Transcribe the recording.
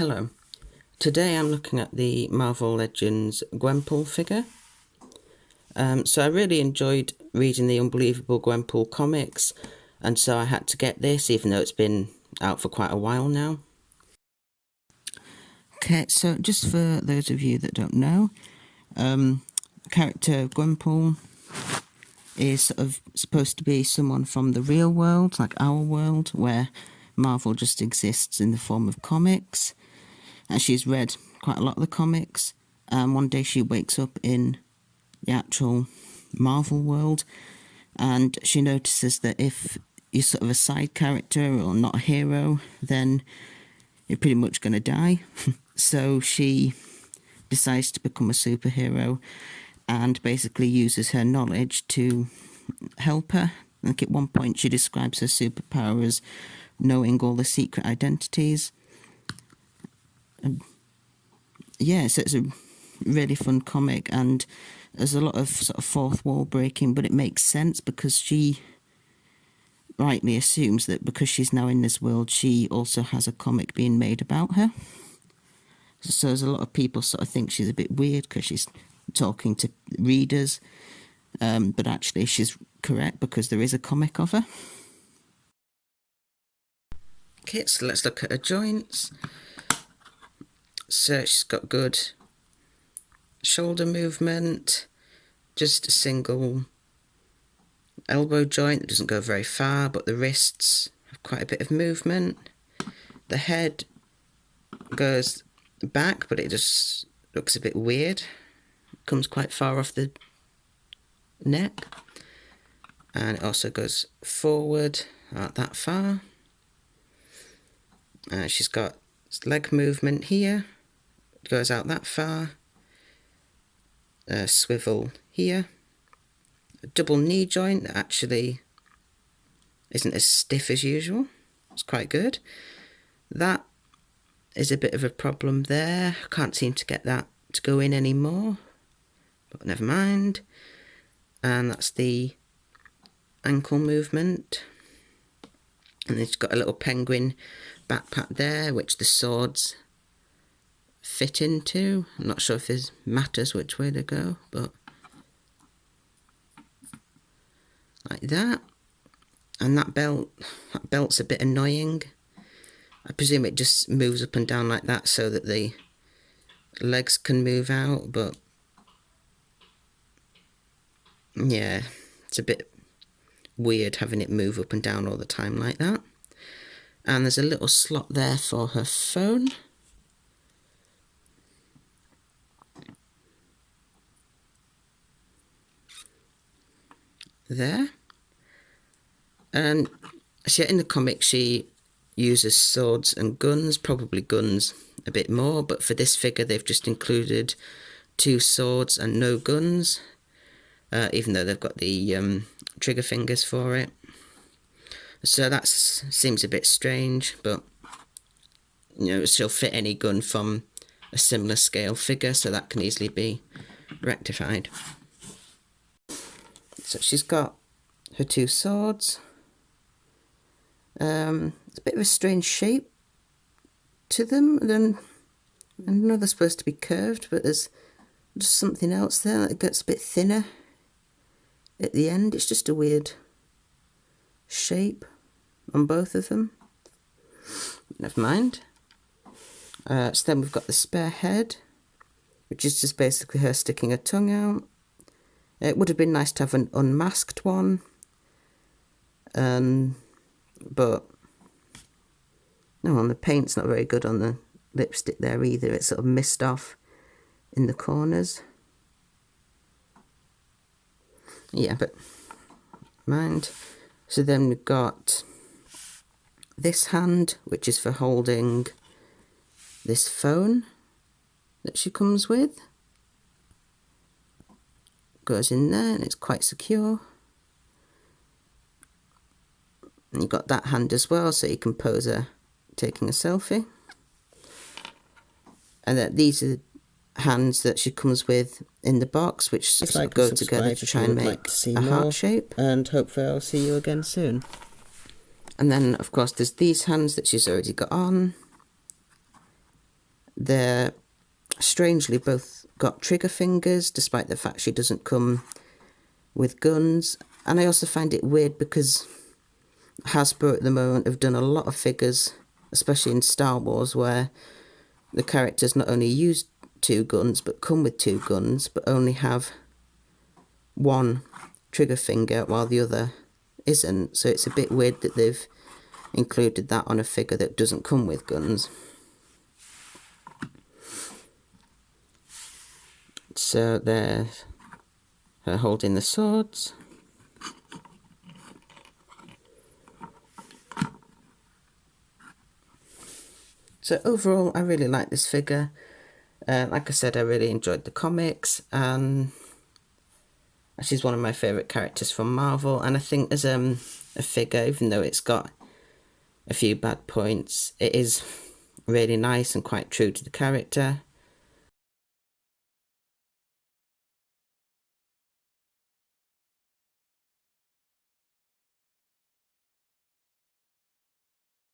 Hello. Today I'm looking at the Marvel Legends Gwenpool figure. So I really enjoyed reading the Unbelievable Gwenpool comics, and so I had to get this, even though it's been out for quite a while now. Okay, so just for those of you that don't know, character Gwenpool is sort of supposed to be someone from the real world, like our world, where Marvel just exists in the form of comics. And she's read quite a lot of the comics. One day she wakes up in the actual Marvel world, and she notices that if you're sort of a side character or not a hero, then you're pretty much going to die. So she decides to become a superhero and basically uses her knowledge to help her. Like at one point she describes her superpower as knowing all the secret identities. Yeah, so it's a really fun comic, and there's a lot of sort of fourth wall breaking, but it makes sense because she rightly assumes that because she's now in this world, she also has a comic being made about her. So there's a lot of people sort of think she's a bit weird because she's talking to readers, but actually she's correct because there is a comic of her. Okay, so let's look at her joints. So she's got good shoulder movement, just a single elbow joint that doesn't go very far, but the wrists have quite a bit of movement. The head goes back, but it just looks a bit weird. It comes quite far off the neck, and it also goes forward, not that far. She's got leg movement here, it goes out that far. Swivel here. A double knee joint that actually isn't as stiff as usual. It's quite good. That is a bit of a problem there. Can't seem to get that to go in anymore, but never mind. And that's the ankle movement. And it's got a little penguin backpack there, which the swords fit into. I'm not sure if it matters which way they go, but like that. And that belt's a bit annoying. I presume it just moves up and down like that so that the legs can move out, but yeah, it's a bit weird having it move up and down all the time like that. And there's a little slot there for her phone. There. And so in the comic she uses swords and guns, probably guns a bit more, but for this figure they've just included 2 swords and no guns, even though they've got the trigger fingers for it. So that seems a bit strange, but you know, she'll fit any gun from a similar scale figure, so that can easily be rectified. So she's got her 2 swords. It's a bit of a strange shape to them. Then I know they're supposed to be curved, but there's just something else there. It gets a bit thinner at the end. It's just a weird shape on both of them. Never mind. So then we've got the spare head, which is just basically her sticking her tongue out. It would have been nice to have an unmasked one, but no, and the paint's not very good on the lipstick there either. It's sort of missed off in the corners. Yeah, but mind. So then we've got this hand, which is for holding this phone that she comes with. Goes in there and it's quite secure. And you've got that hand as well, so you can pose her taking a selfie. And that these are hands that she comes with in the box, which sort of go together to try and make a heart shape. And hopefully I'll see you again soon. And then of course there's these hands that she's already got on. They're strangely both got trigger fingers, despite the fact she doesn't come with guns. And I also find it weird because Hasbro at the moment have done a lot of figures, especially in Star Wars, where the characters not only use 2 guns, but come with 2 guns, but only have one trigger finger while the other isn't. So it's a bit weird that they've included that on a figure that doesn't come with guns. So there's her holding the swords. So overall, I really like this figure. Like I said, I really enjoyed the comics, and she's one of my favourite characters from Marvel. And I think as a figure, even though it's got a few bad points, it is really nice and quite true to the character.